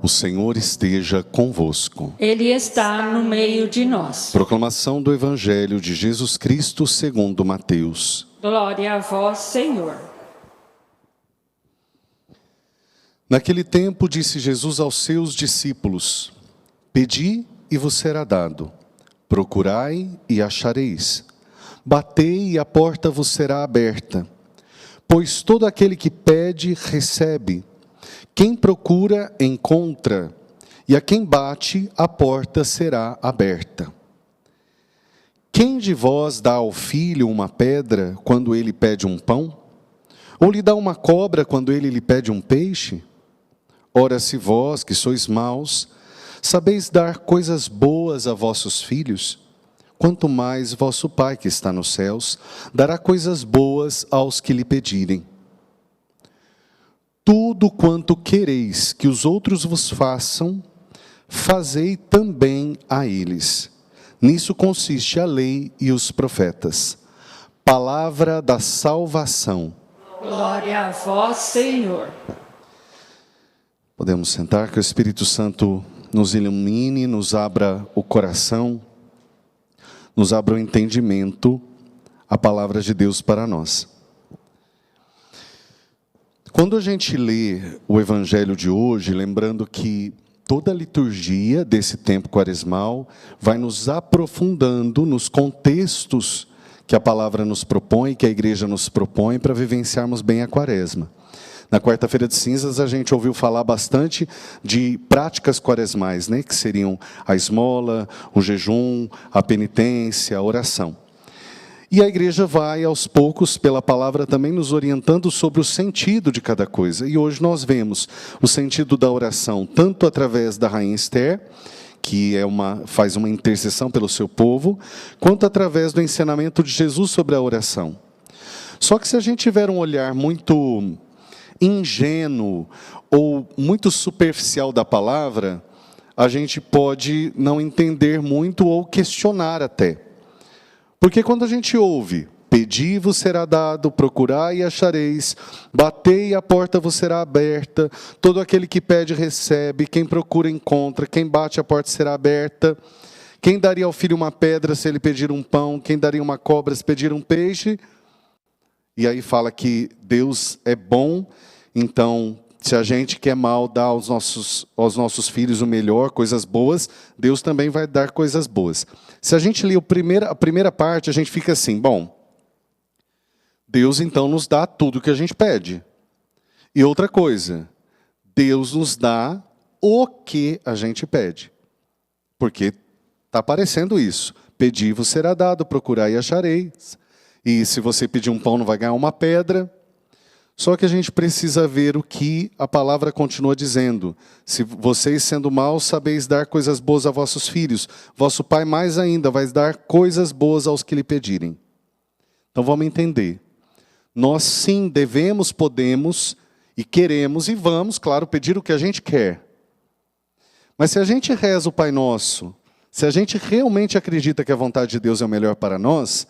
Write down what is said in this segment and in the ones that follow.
O Senhor esteja convosco. Ele está no meio de nós. Proclamação do Evangelho de Jesus Cristo segundo Mateus. Glória a vós, Senhor. Naquele tempo disse Jesus aos seus discípulos: Pedi e vos será dado. Procurai e achareis. Batei e a porta vos será aberta. Pois todo aquele que pede, recebe. Quem procura, encontra. E a quem bate, a porta será aberta. Quem de vós dá ao filho uma pedra quando ele pede um pão? Ou lhe dá uma cobra quando ele lhe pede um peixe? Ora, se vós, que sois maus, sabeis dar coisas boas a vossos filhos, quanto mais vosso Pai que está nos céus dará coisas boas aos que lhe pedirem. Tudo quanto quereis que os outros vos façam, fazei também a eles. Nisso consiste a lei e os profetas. Palavra da salvação. Glória a vós, Senhor. Podemos sentar, que o Espírito Santo nos ilumine, nos abra o coração, nos abra o entendimento, a palavra de Deus para nós. Quando a gente lê o Evangelho de hoje, lembrando que toda a liturgia desse tempo quaresmal vai nos aprofundando nos contextos que a palavra nos propõe, que a igreja nos propõe para vivenciarmos bem a quaresma. Na quarta-feira de cinzas a gente ouviu falar bastante de práticas quaresmais, né? Que seriam a esmola, o jejum, a penitência, a oração. E a igreja vai, aos poucos, pela palavra também nos orientando sobre o sentido de cada coisa. E hoje nós vemos o sentido da oração, tanto através da rainha Esther, que faz uma intercessão pelo seu povo, quanto através do ensinamento de Jesus sobre a oração. Só que se a gente tiver um olhar muito ingênuo ou muito superficial da palavra, a gente pode não entender muito ou questionar até. Porque quando a gente ouve, pedi vos será dado, procurai e achareis, batei e a porta vos será aberta, todo aquele que pede recebe, quem procura encontra, quem bate a porta será aberta, quem daria ao filho uma pedra se ele pedir um pão, quem daria uma cobra se pedir um peixe? E aí fala que Deus é bom, então se a gente quer mal dar aos nossos filhos o melhor, coisas boas, Deus também vai dar coisas boas. Se a gente lê a primeira parte, a gente fica assim, bom, Deus então nos dá tudo que a gente pede. E outra coisa, Deus nos dá o que a gente pede. Porque está aparecendo isso. Pedi-vos será dado, procurai e achareis. E se você pedir um pão, não vai ganhar uma pedra. Só que a gente precisa ver o que a palavra continua dizendo. Se vocês, sendo maus, sabeis dar coisas boas a vossos filhos, vosso Pai mais ainda vai dar coisas boas aos que lhe pedirem. Então vamos entender. Nós sim devemos, podemos e queremos e vamos, claro, pedir o que a gente quer. Mas se a gente reza o Pai Nosso, se a gente realmente acredita que a vontade de Deus é o melhor para nós,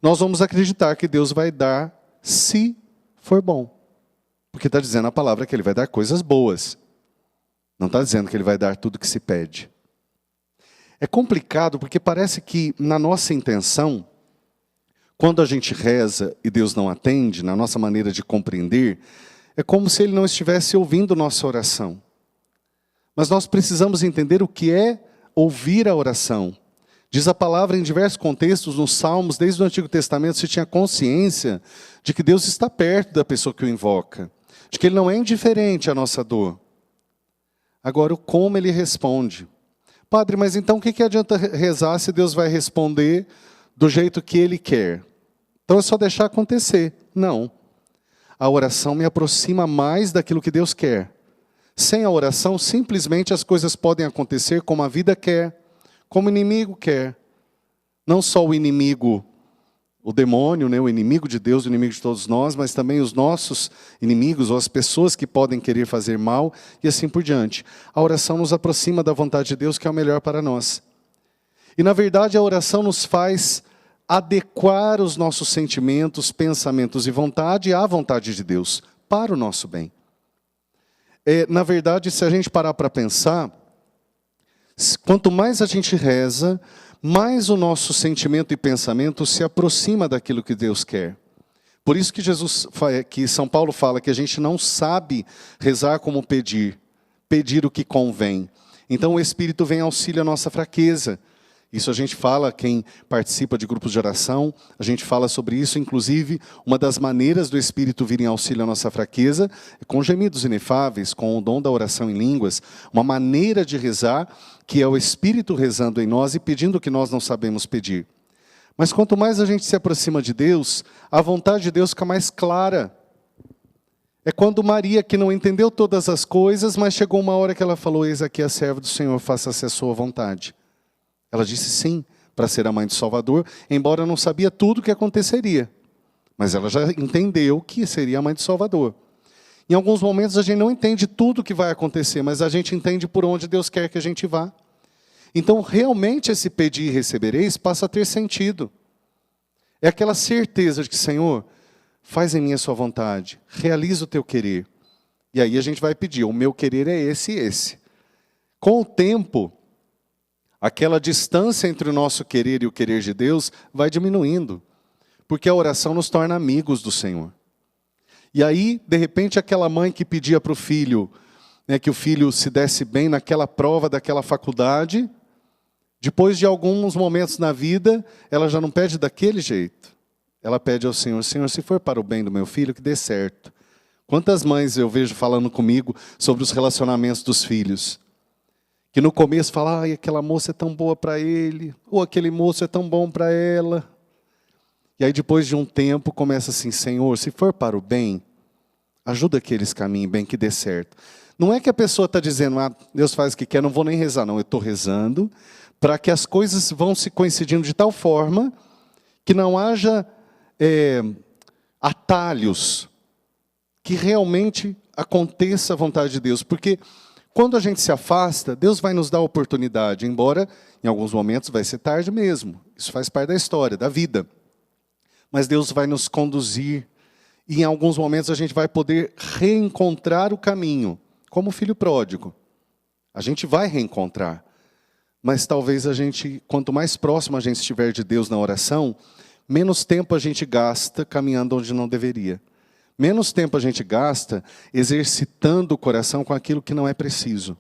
nós vamos acreditar que Deus vai dar se for bom. Porque está dizendo a palavra que Ele vai dar coisas boas. Não está dizendo que Ele vai dar tudo que se pede. É complicado porque parece que na nossa intenção, quando a gente reza e Deus não atende, na nossa maneira de compreender, é como se Ele não estivesse ouvindo nossa oração. Mas nós precisamos entender o que é ouvir a oração. Diz a palavra em diversos contextos, nos Salmos, desde o Antigo Testamento, se tinha consciência de que Deus está perto da pessoa que o invoca, de que Ele não é indiferente à nossa dor. Agora, o como Ele responde. Padre, mas então o que adianta rezar se Deus vai responder do jeito que Ele quer? Então é só deixar acontecer. Não. A oração me aproxima mais daquilo que Deus quer. Sem a oração, simplesmente as coisas podem acontecer como a vida quer, como o inimigo quer. Não só o inimigo, o demônio, né, o inimigo de Deus, o inimigo de todos nós, mas também os nossos inimigos, ou as pessoas que podem querer fazer mal, e assim por diante. A oração nos aproxima da vontade de Deus, que é o melhor para nós. E na verdade a oração nos faz adequar os nossos sentimentos, pensamentos e vontade à vontade de Deus, para o nosso bem. Na verdade, se a gente parar para pensar, quanto mais a gente reza, mais o nosso sentimento e pensamento se aproxima daquilo que Deus quer. Por isso que São Paulo fala que a gente não sabe rezar como pedir o que convém. Então o Espírito vem auxílio à nossa fraqueza. Isso a gente fala, quem participa de grupos de oração, a gente fala sobre isso. Inclusive, uma das maneiras do Espírito vir em auxílio à nossa fraqueza é com gemidos inefáveis, com o dom da oração em línguas. Uma maneira de rezar, que é o Espírito rezando em nós e pedindo o que nós não sabemos pedir. Mas quanto mais a gente se aproxima de Deus, a vontade de Deus fica mais clara. É quando Maria, que não entendeu todas as coisas, mas chegou uma hora que ela falou: eis aqui a serva do Senhor, faça-se a sua vontade. Ela disse sim para ser a mãe do Salvador, embora não sabia tudo o que aconteceria. Mas ela já entendeu que seria a mãe do Salvador. Em alguns momentos a gente não entende tudo o que vai acontecer, mas a gente entende por onde Deus quer que a gente vá. Então, realmente, esse pedir e recebereis passa a ter sentido. É aquela certeza de que, Senhor, faz em mim a sua vontade, realiza o teu querer. E aí a gente vai pedir: o meu querer é esse e esse. Com o tempo, aquela distância entre o nosso querer e o querer de Deus vai diminuindo, porque a oração nos torna amigos do Senhor. E aí, de repente, aquela mãe que pedia para o filho, que o filho se desse bem naquela prova daquela faculdade, depois de alguns momentos na vida, ela já não pede daquele jeito. Ela pede ao Senhor: Senhor, se for para o bem do meu filho, que dê certo. Quantas mães eu vejo falando comigo sobre os relacionamentos dos filhos? Que no começo fala: ai, aquela moça é tão boa para ele, ou aquele moço é tão bom para ela. E aí depois de um tempo começa assim: Senhor, se for para o bem, ajuda que eles caminhem bem, que dê certo. Não é que a pessoa está dizendo: Deus faz o que quer, não vou nem rezar. Não, eu estou rezando para que as coisas vão se coincidindo de tal forma que não haja atalhos, que realmente aconteça a vontade de Deus. Porque quando a gente se afasta, Deus vai nos dar oportunidade, embora em alguns momentos vai ser tarde mesmo. Isso faz parte da história, da vida. Mas Deus vai nos conduzir, e em alguns momentos a gente vai poder reencontrar o caminho, como o filho pródigo. A gente vai reencontrar, mas talvez quanto mais próximo a gente estiver de Deus na oração, menos tempo a gente gasta caminhando onde não deveria. Menos tempo a gente gasta exercitando o coração com aquilo que não é preciso.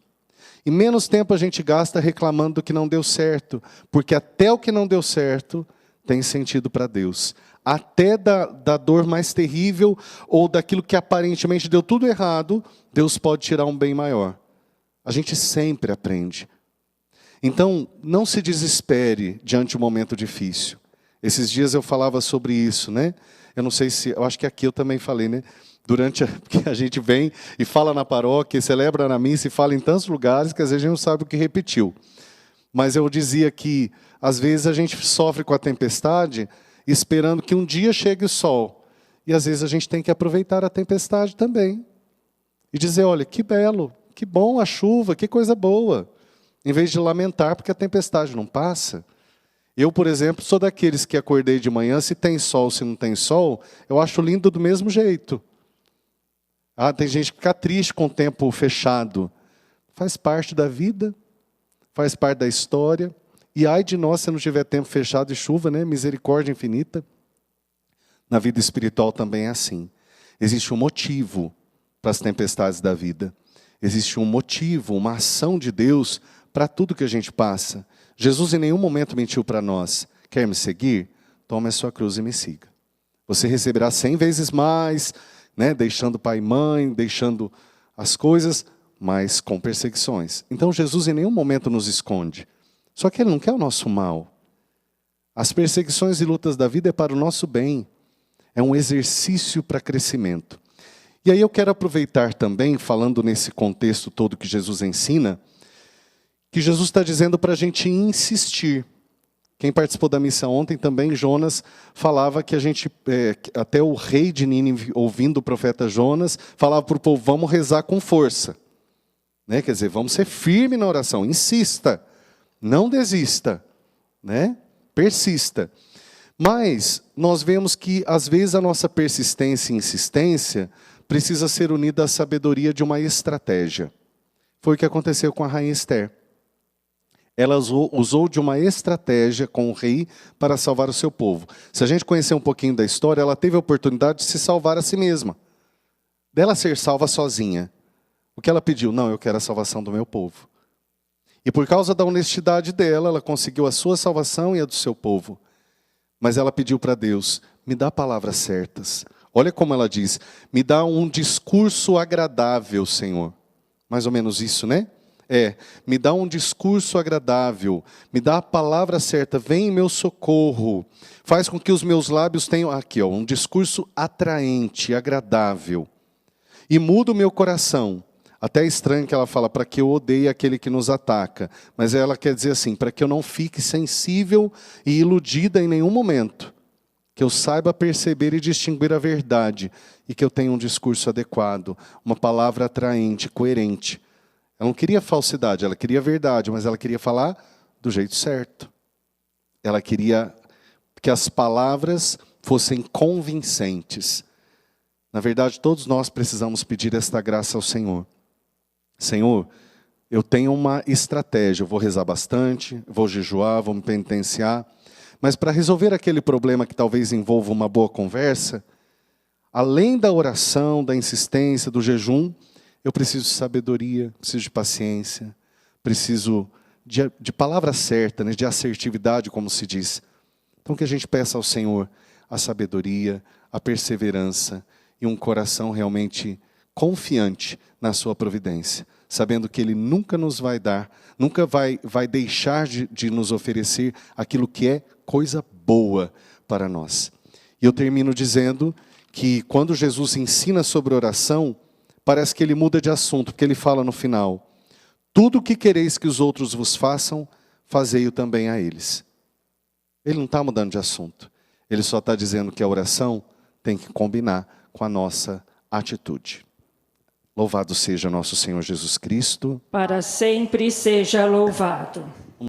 E menos tempo a gente gasta reclamando do que não deu certo, porque até o que não deu certo tem sentido para Deus. Até da dor mais terrível ou daquilo que aparentemente deu tudo errado, Deus pode tirar um bem maior. A gente sempre aprende. Então, não se desespere diante de um momento difícil. Esses dias eu falava sobre isso, né? Eu não sei eu acho que aqui eu também falei, né? Porque a gente vem e fala na paróquia, celebra na missa e fala em tantos lugares que às vezes a gente não sabe o que repetiu. Mas eu dizia que, às vezes, a gente sofre com a tempestade esperando que um dia chegue o sol. E às vezes a gente tem que aproveitar a tempestade também. E dizer: olha, que belo, que bom a chuva, que coisa boa. Em vez de lamentar porque a tempestade não passa. Eu, por exemplo, sou daqueles que acordei de manhã, se tem sol, se não tem sol, eu acho lindo do mesmo jeito. Tem gente que fica triste com o tempo fechado. Faz parte da vida, faz parte da história. E ai de nós se não tiver tempo fechado e chuva, né? Misericórdia infinita. Na vida espiritual também é assim. Existe um motivo para as tempestades da vida. Existe um motivo, uma ação de Deus para tudo que a gente passa. Jesus em nenhum momento mentiu para nós. Quer me seguir? Tome a sua cruz e me siga. Você receberá 100 vezes mais, né? Deixando pai e mãe, deixando as coisas, mas com perseguições. Então Jesus em nenhum momento nos esconde. Só que Ele não quer o nosso mal. As perseguições e lutas da vida é para o nosso bem. É um exercício para crescimento. E aí eu quero aproveitar também, falando nesse contexto todo que Jesus ensina, que Jesus está dizendo para a gente insistir. Quem participou da missa ontem também, Jonas, falava que até o rei de Nínive, ouvindo o profeta Jonas, falava para o povo: vamos rezar com força. Né? Quer dizer, vamos ser firmes na oração, insista, não desista, né? Persista. Mas nós vemos que, às vezes, a nossa persistência e insistência precisa ser unida à sabedoria de uma estratégia. Foi o que aconteceu com a rainha Esther. Ela usou de uma estratégia com o rei para salvar o seu povo. Se a gente conhecer um pouquinho da história, ela teve a oportunidade de se salvar a si mesma. Dela ser salva sozinha. O que ela pediu? Não, eu quero a salvação do meu povo. E por causa da honestidade dela, ela conseguiu a sua salvação e a do seu povo. Mas ela pediu para Deus, me dá palavras certas. Olha como ela diz, me dá um discurso agradável, Senhor. Mais ou menos isso, né? Me dá um discurso agradável, me dá a palavra certa, vem em meu socorro. Faz com que os meus lábios tenham, aqui ó, um discurso atraente, agradável. E muda o meu coração. Até é estranho que ela fala, para que eu odeie aquele que nos ataca. Mas ela quer dizer assim, para que eu não fique sensível e iludida em nenhum momento. Que eu saiba perceber e distinguir a verdade. E que eu tenha um discurso adequado, uma palavra atraente, coerente. Ela não queria falsidade, ela queria verdade, mas ela queria falar do jeito certo. Ela queria que as palavras fossem convincentes. Na verdade, todos nós precisamos pedir esta graça ao Senhor. Senhor, eu tenho uma estratégia, eu vou rezar bastante, vou jejuar, vou me penitenciar, mas para resolver aquele problema que talvez envolva uma boa conversa, além da oração, da insistência, do jejum, eu preciso de sabedoria, preciso de paciência, preciso de palavra certa, né, de assertividade, como se diz. Então que a gente peça ao Senhor a sabedoria, a perseverança e um coração realmente confiante na sua providência, sabendo que Ele nunca nos vai dar, nunca vai deixar de nos oferecer aquilo que é coisa boa para nós. E eu termino dizendo que quando Jesus ensina sobre oração, parece que Ele muda de assunto, porque Ele fala no final, tudo o que quereis que os outros vos façam, fazei-o também a eles. Ele não está mudando de assunto, Ele só está dizendo que a oração tem que combinar com a nossa atitude. Louvado seja nosso Senhor Jesus Cristo. Para sempre seja louvado.